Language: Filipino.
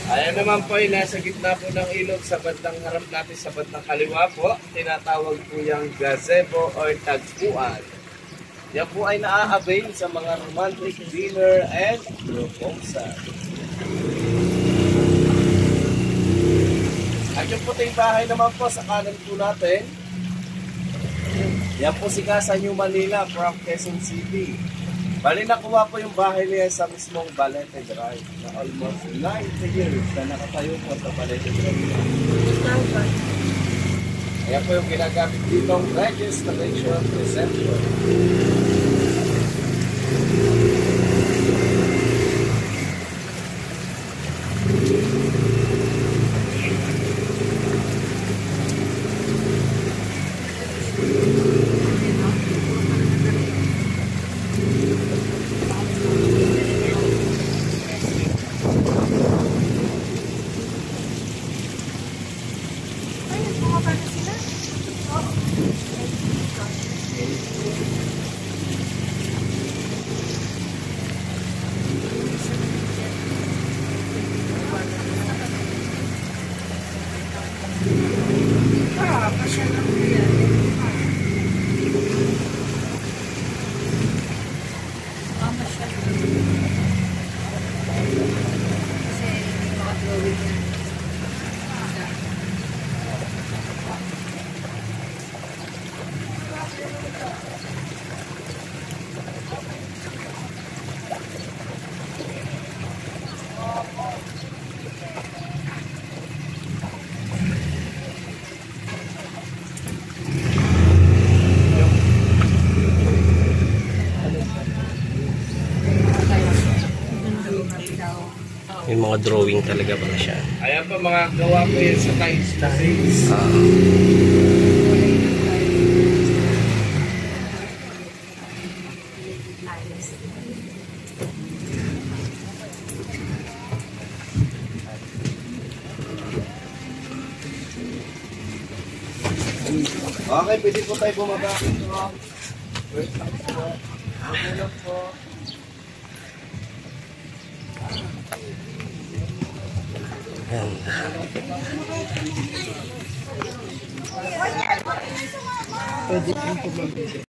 Ayan naman po ay nasa gitna po ng ilog sa bandang harap natin sa bandang kaliwa po. Tinatawag po yung gazebo or tagpuan. Yan po ay naa-avail sa mga romantic dinner and proposal. At yung puting bahay naman po sa kanan po natin. Yan po si Casa New Manila from Quezon City. Bali nakuha po yung bahay niya sa mismong Balete Drive na almost 90 years na nakatayo po sa Balete Drive. Ayan po yung ginagamit ditong registration reception. Yung mga drawing talaga pala siya. Ayan po mga gawa po yan sa tiles. Okay, pwede po tayo bumaba. Ayan. Pwede po